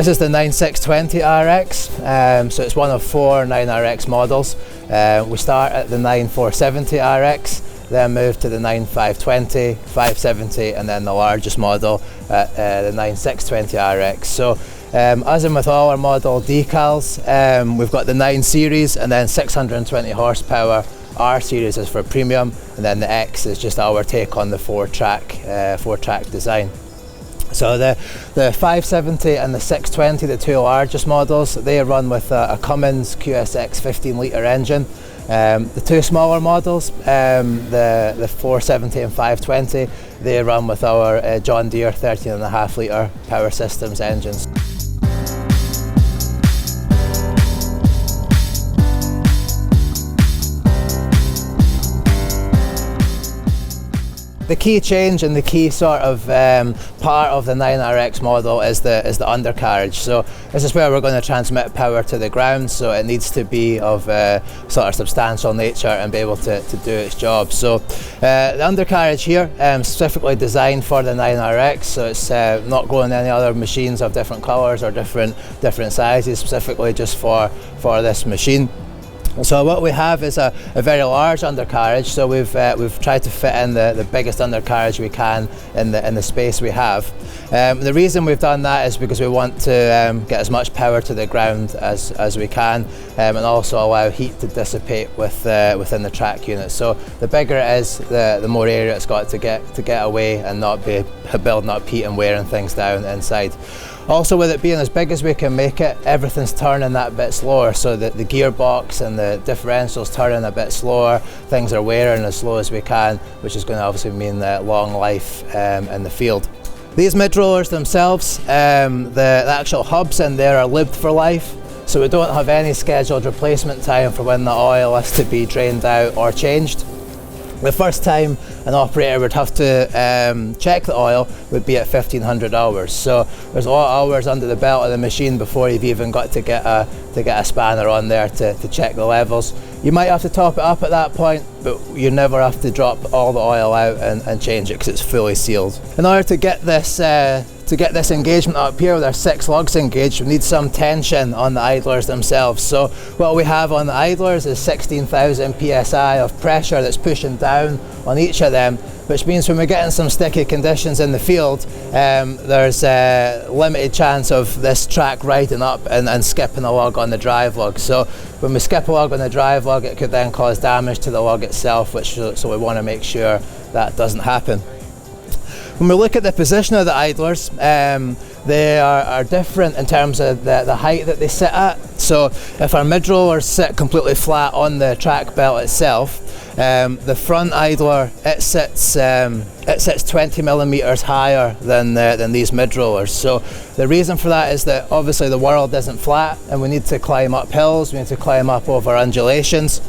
This is the 9620 RX, so it's one of 4 9RX models. We start at the 9470 RX, then move to the 9520, 570, and then the largest model at the 9620 RX. So as in with all our model decals, we've got the 9 series and then 620 horsepower. R series is for premium, and then the X is just our take on the 4-track design. So the 570 and the 620, the 2 largest models, they run with a Cummins QSX 15-litre engine. The 2 smaller models, the 470 and 520, they run with our John Deere 13.5-litre Power Systems engines. The key change and the key sort of part of the 9RX model is the undercarriage. So this is where we're going to transmit power to the ground, so it needs to be of sort of substantial nature and be able to do its job. So the undercarriage here specifically designed for the 9RX, so it's not going to any other machines of different colours or different sizes, specifically just for this machine. So what we have is a very large undercarriage. So we've tried to fit in the biggest undercarriage we can in the space we have. The reason we've done that is because we want to get as much power to the ground as we can, and also allow heat to dissipate within the track unit. So the bigger it is, the more area it's got to get away and not be building up heat and wearing things down inside. Also, with it being as big as we can make it, everything's turning that bit slower, so that the gearbox and the differentials turning a bit slower, things are wearing as slow as we can, which is going to obviously mean long life in the field. These mid-rollers themselves, the actual hubs in there are lived for life, so we don't have any scheduled replacement time for when the oil is to be drained out or changed. The first time an operator would have to check the oil would be at 1500 hours. So there's a lot of hours under the belt of the machine before you've even got to get a spanner on there to check the levels. You might have to top it up at that point, but you never have to drop all the oil out and change it because it's fully sealed. In order to get this engagement up here with our 6 lugs engaged, we need some tension on the idlers themselves. So what we have on the idlers is 16,000 psi of pressure that's pushing down on each of them, which means when we're getting some sticky conditions in the field, there's a limited chance of this track riding up and skipping a lug on the drive lug. So when we skip a lug on the drive lug, it could then cause damage to the lug itself, so we want to make sure that doesn't happen. When we look at the position of the idlers, they are different in terms of the height that they sit at. So if our mid-rollers sit completely flat on the track belt itself, the front idler, it sits 20 millimeters higher than these mid-rollers. So the reason for that is that obviously the world isn't flat and we need to climb up hills, we need to climb up over undulations.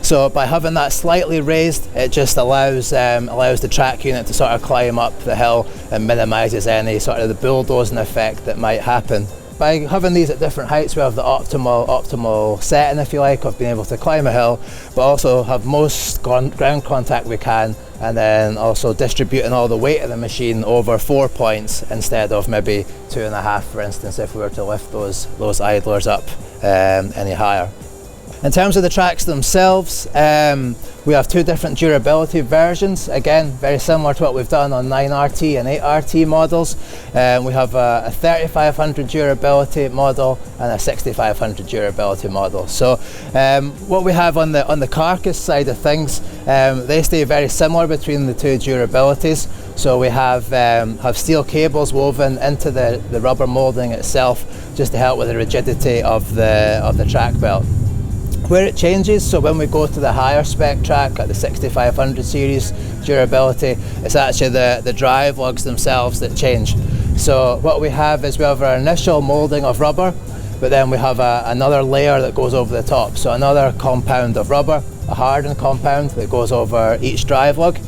So by having that slightly raised, it just allows the track unit to sort of climb up the hill and minimises any sort of the bulldozing effect that might happen. By having these at different heights, we have the optimal setting, if you like, of being able to climb a hill, but also have most ground contact we can, and then also distributing all the weight of the machine over 4 points instead of maybe 2.5, for instance, if we were to lift those idlers up any higher. In terms of the tracks themselves, we have 2 different durability versions. Again, very similar to what we've done on 9RT and 8RT models. We have a 3500 durability model and a 6500 durability model. So what we have on the carcass side of things, they stay very similar between the 2 durabilities. So we have steel cables woven into the rubber molding itself, just to help with the rigidity of the track belt. Where it changes, so when we go to the higher spec track at the 6500 series durability, it's actually the drive lugs themselves that change. So what we have is we have our initial moulding of rubber, but then we have another layer that goes over the top. So another compound of rubber, a hardened compound that goes over each drive lug.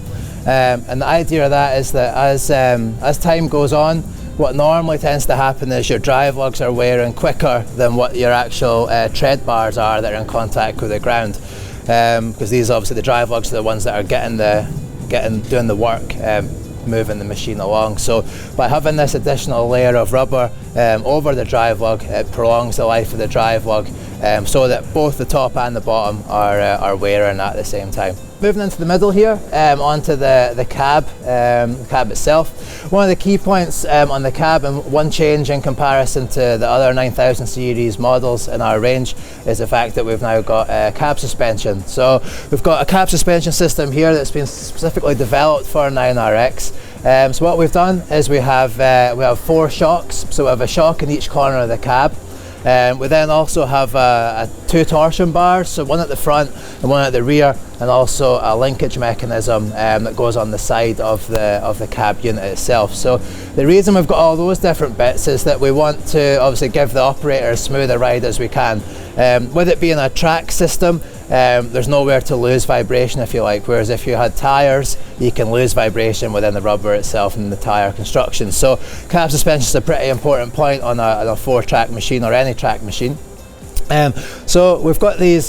And the idea of that is that as time goes on, what normally tends to happen is your drive lugs are wearing quicker than what your actual tread bars are that are in contact with the ground, because these obviously the drive lugs are the ones that are doing the work moving the machine along. So by having this additional layer of rubber over the drive lug, it prolongs the life of the drive lug, so that both the top and the bottom are wearing at the same time. Moving into the middle here, onto the cab itself. One of the key points on the cab, and one change in comparison to the other 9000 series models in our range, is the fact that we've now got cab suspension. So we've got a cab suspension system here that's been specifically developed for 9RX. So what we've done is we have 4 shocks. So we have a shock in each corner of the cab. We then also have 2 torsion bars, so one at the front and one at the rear, and also a linkage mechanism that goes on the side of the cab unit itself. So the reason we've got all those different bits is that we want to obviously give the operator as smooth a ride as we can. With it being a track system, there's nowhere to lose vibration, if you like, whereas if you had tyres, you can lose vibration within the rubber itself and the tyre construction. So cab suspension is a pretty important point on a 4-track machine or any track machine. So we've got these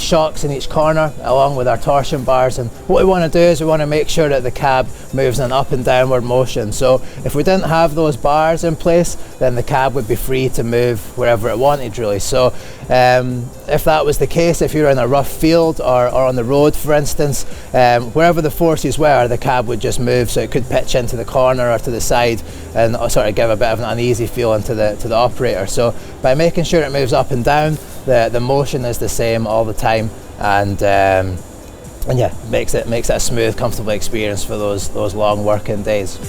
shocks in each corner along with our torsion bars, and what we want to do is we want to make sure that the cab moves in an up and downward motion. So if we didn't have those bars in place, then the cab would be free to move wherever it wanted, really. So if that was the case, if you're in a rough field or on the road, for instance, wherever the forces were, the cab would just move, so it could pitch into the corner or to the side and sort of give a bit of an uneasy feeling to the operator. So by making sure it moves up and down, the motion is the same all the time, and yeah, makes it a smooth, comfortable experience for those long working days.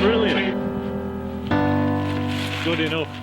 Brilliant. Good enough.